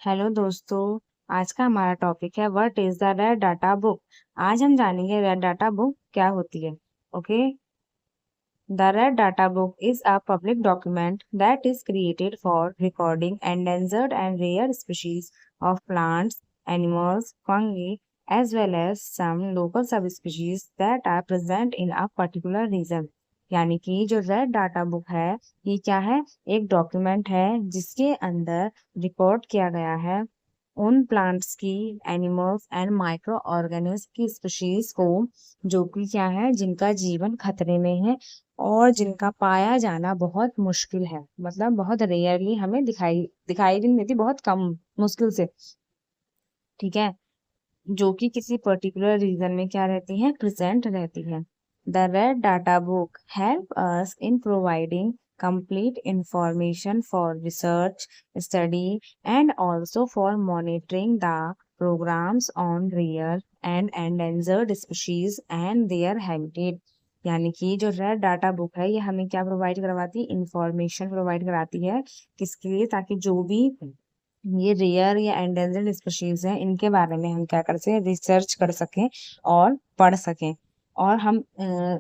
Hello दोस्तों। आज का हमारा टॉपिक है what is the red data book. आज हम जानेंगे रेड डाटा बुक क्या होती है। Okay. The Red Data Book is a public document that is created for recording endangered and rare species of plants, animals, fungi, as well as some local subspecies that are present in a particular region। यानी कि जो red data book है ये क्या है, एक document है जिसके अंदर रिकॉर्ड किया गया है उन प्लांट्स की, एनिमल्स एंड माइक्रो ऑर्गेनिज्म की स्पीशीज को जो कि क्या है, जिनका जीवन खतरे में है और जिनका पाया जाना बहुत मुश्किल है, मतलब बहुत रेयरली हमें दिखाई दिखाई भी नहीं देती, बहुत कम, मुश्किल से। ठीक है। जो कि किसी पर्टिकुलर रीजन में क्या रहती है, प्रेजेंट रहती है। The red data book help us in providing complete information for research, study, and also for monitoring the programs on rare and endangered species and their habitat। यानी कि जो रेड डाटा बुक है ये हमें क्या provide करवाती है, information provide कराती है। किसके लिए? ताकि जो भी ये रेयर या एंडेंजर्ड स्पीशीज हैं इनके बारे में हम क्या कर सकें, रिसर्च कर सकें और पढ़ सकें। और हम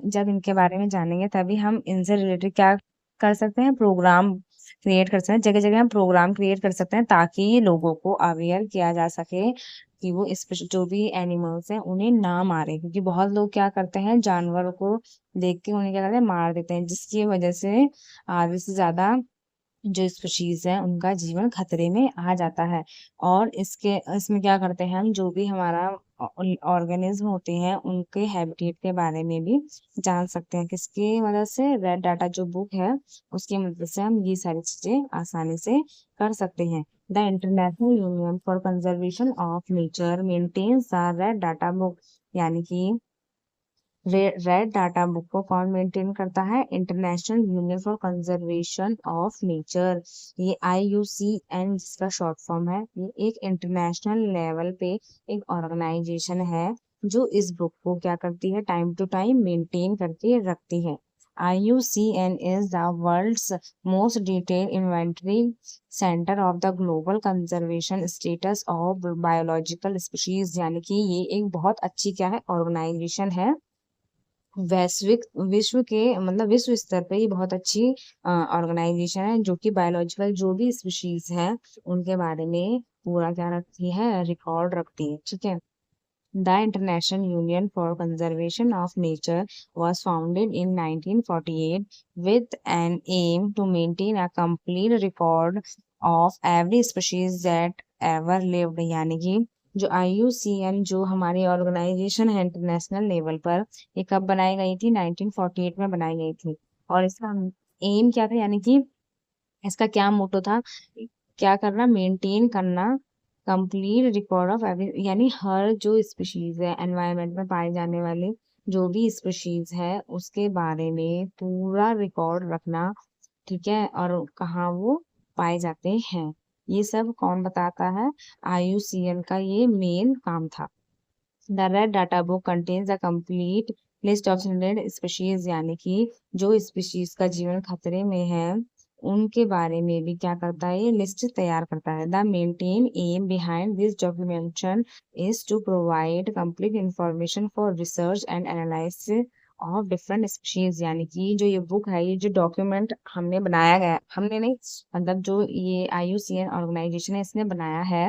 जब इनके बारे में जानेंगे तभी हम इनसे रिलेटेड क्या कर सकते हैं, प्रोग्राम क्रिएट कर सकते हैं। जगह जगह हम प्रोग्राम क्रिएट कर सकते हैं ताकि लोगों को अवेयर किया जा सके कि वो जो भी एनिमल्स हैं उन्हें ना मारे, क्योंकि बहुत लोग क्या करते हैं, जानवरों को देख के उन्हें क्या करते हैं, मार देते हैं, जिसकी वजह से आधे से ज्यादा जो स्पीशीज है उनका जीवन खतरे में आ जाता है। और इसमें क्या करते हैं हम, जो भी हमारा ऑर्गेनिज्म होते हैं उनके हैबिटेट के बारे में भी जान सकते हैं। किसकी मदद से? रेड डाटा जो बुक है उसकी मदद से हम ये सारी चीजें आसानी से कर सकते हैं। The International Union for Conservation of Nature maintains the red data book. यानी कि रेड डाटा बुक को कौन मेंटेन करता है? International Union for Conservation of nature. ये IUCN जिसका शॉर्ट फॉर्म है, ये एक इंटरनेशनल लेवल पे एक ऑर्गेनाइजेशन है जो इस बुक को क्या करती है, टाइम टू टाइम मेंटेन करके रखती है। IUCN is the world's most detailed inventory center of the global conservation status of biological species। यानी कि ये एक बहुत अच्छी क्या है, ऑर्गेनाइजेशन है। वैश्विक विश्व के मतलब विश्व स्तर पे ये बहुत अच्छी ऑर्गेनाइजेशन है जो कि बायोलॉजिकल जो भी स्पीशीज है उनके बारे में पूरा क्या रखती है, रिकॉर्ड रखती है। ठीक है। The International Union for Conservation of nature was founded in 1948 with an aim to maintain a complete record of every species that ever lived। यानी कि जो IUCN जो हमारी ऑर्गेनाइजेशन है इंटरनेशनल लेवल पर, ये कब बनाई गई थी? 1948 में बनाई गई थी। और इसका एम क्या था, यानी कि इसका क्या मोटो था, क्या करना, मेंटेन करना कंप्लीट रिकॉर्ड ऑफ एवरी, यानी हर जो स्पीशीज है एनवायरनमेंट में पाए जाने वाले जो भी स्पीशीज है उसके बारे में पूरा रिकॉर्ड रखना। ठीक है। और कहाँ वो पाए जाते हैं, ये सब कौन बताता है? IUCN का ये मेन काम था। The red data book contains the complete list of threatened species. यानी कि जो स्पीशीज का जीवन खतरे में है उनके बारे में भी क्या करता है, ये लिस्ट तैयार करता है। The maintain aim behind this documentation is to provide complete information for research and analysis of different species. यानी कि जो ये बुक है, ये जो डॉक्यूमेंट हमने बनाया गया, हमने नहीं, मतलब जो ये IUCN ऑर्गेनाइजेशन है इसने बनाया है,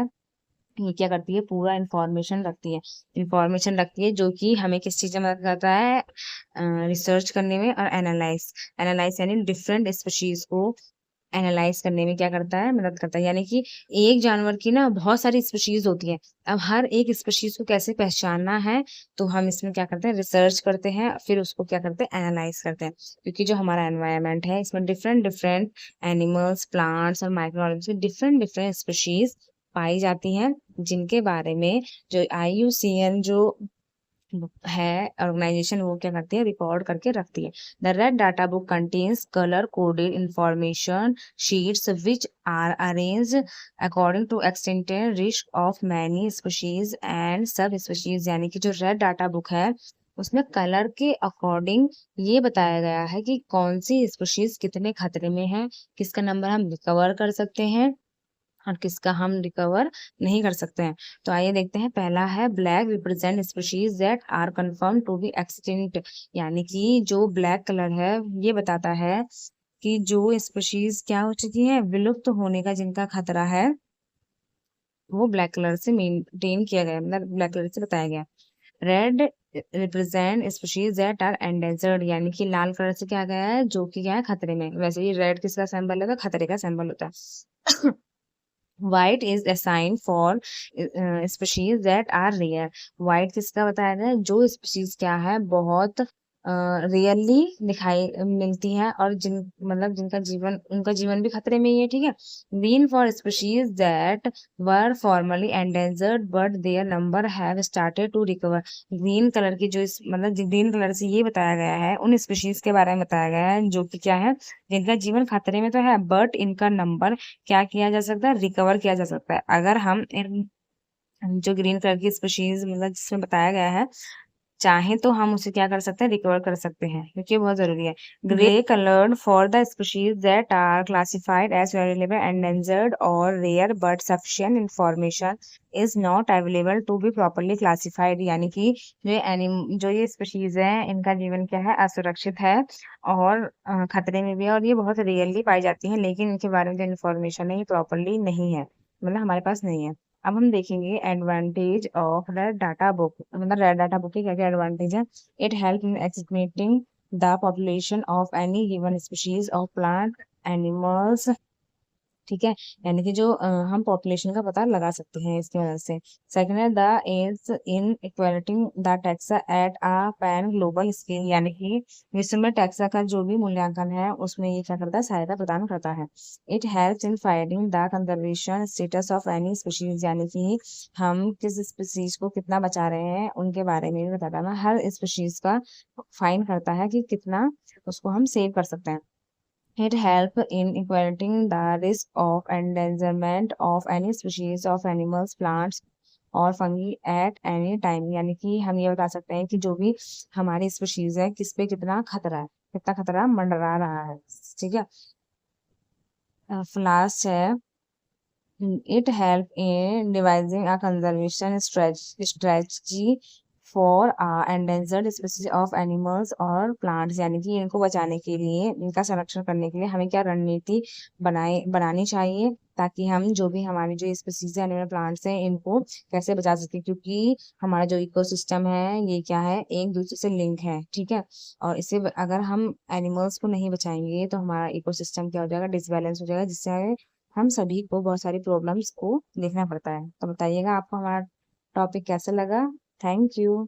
ये क्या करती है, पूरा इंफॉर्मेशन रखती है जो कि हमें किस चीज़ में मदद करता है, रिसर्च करने में और एनालाइज एनालाइज यानी डिफरेंट स्पीशीज को एनालाइज करने में क्या करता है, मदद करता है। यानी कि एक जानवर की ना बहुत सारी स्पीशीज होती है, अब हर एक स्पीशीज को कैसे पहचानना है, तो हम इसमें क्या करते हैं, रिसर्च करते हैं, फिर उसको क्या करते हैं, एनालाइज करते हैं। क्योंकि जो हमारा एनवायरनमेंट है इसमें डिफरेंट डिफरेंट एनिमल्स, प्लांट्स और microorganism different different species पाई जाती हैं, जिनके बारे में जो IUCN जो है ऑर्गेनाइजेशन वो क्या करती है, रिकॉर्ड करके रखती है। The red data book contains colour coded information sheets which are arranged according to extended risk of many species and subspecies. यानी कि जो रेड डाटा बुक है उसमें कलर के अकॉर्डिंग ये बताया गया है कि कौन सी स्पीशीज कितने खतरे में है, किसका नंबर हम रिकवर कर सकते हैं, और किसका हम रिकवर नहीं कर सकते हैं। तो आइए देखते हैं, पहला है black represent species that are confirm to be extinct, यानी कि जो ब्लैक कलर है ये बताता है कि जो स्पीशीज क्या हो चुकी है, विलुप्त होने का जिनका खतरा है, वो ब्लैक कलर से मेंटेन किया गया, मतलब ब्लैक कलर से बताया गया। Red represent species that are endangered, यानी कि लाल कलर से क्या गया है, जो कि क्या है, खतरे में। वैसे ही रेड किसका सिंबल है, तो खतरे का सिंबल होता है। White is a sign for species that are rare. White किसका बताया गया है, जो स्पीशीज क्या है, बहुत रेयरली दिखाई मिलती है, और जिन मतलब जिनका जीवन, उनका जीवन भी खतरे में ही है, ठीक है। Green for species that were formerly endangered but their number have started to recover. Green colour की जो मतलब ग्रीन कलर से ये बताया गया है, उन स्पीशीज के बारे में बताया गया है जो कि क्या है, जिनका जीवन खतरे में तो है, बट इनका नंबर क्या किया जा सकता है, रिकवर किया जा सकता है। अगर हम इन जो ग्रीन कलर की स्पीशीज मतलब जिसमें बताया गया है, चाहे तो हम उसे क्या कर सकते हैं, रिकवर कर सकते हैं, क्योंकि ये बहुत जरूरी है। Grey coloured for the species that are classified as variable endangered और rare but sufficient information is not available to be properly classified, यानी कि जो ये स्पीशीज है, इनका जीवन क्या है, असुरक्षित है, और खतरे में भी है, और ये बहुत रेयरली पाई जाती है, लेकिन इनके बारे में जो इन्फॉर्मेशन है ये प्रॉपरली नहीं है, मतलब हमारे पास नहीं है। अब हम देखेंगे advantage of red data book, मतलब रेड डाटा बुक के क्या क्या एडवांटेज है। It help in estimating the population of any given species of plant animals, ठीक है, यानी कि जो हम पॉपुलेशन का पता लगा सकते हैं इसकी वजह से। सेकंड है the is in equalising the taxa at a pan global scale, यानी कि विश्व में टैक्सा का जो भी मूल्यांकन है उसमें ये क्या करता है, सहायता प्रदान करता है। It helps in finding the conservation status of any species, यानी कि हम किस स्पीशीज को कितना बचा रहे हैं उनके बारे में भी बताता है। हर स्पीशीज का फाइन करता है कि कितना उसको हम सेव कर सकते हैं। It helps in equating the risk of endangerment of any species of animals, plants और फंगी एट एनी टाइम, यानी कि हम ये बता सकते हैं कि जो भी हमारी स्पीशीज है, किस पे कितना खतरा है, कितना खतरा मंडरा रहा है, ठीक है। लास्ट है, it help in devising a conservation strategy for endangered species of animals और plants, यानी कि इनको बचाने के लिए, इनका संरक्षण करने के लिए हमें क्या रणनीति बनानी चाहिए, ताकि हम जो भी हमारी जो स्पीसीज है, एनिमल प्लांट्स हैं, इनको कैसे बचा सके, क्योंकि हमारा जो इकोसिस्टम है ये क्या है, एक दूसरे से लिंक है, ठीक है। और इसे अगर हम एनिमल्स को नहीं बचाएंगे तो हमारा इकोसिस्टम क्या हो जाएगा, डिसबैलेंस हो जाएगा, जिससे हम सभी को बहुत सारी प्रॉब्लम्स को देखना पड़ता है। तो बताइएगा आपको हमारा टॉपिक कैसा लगा। Thank you.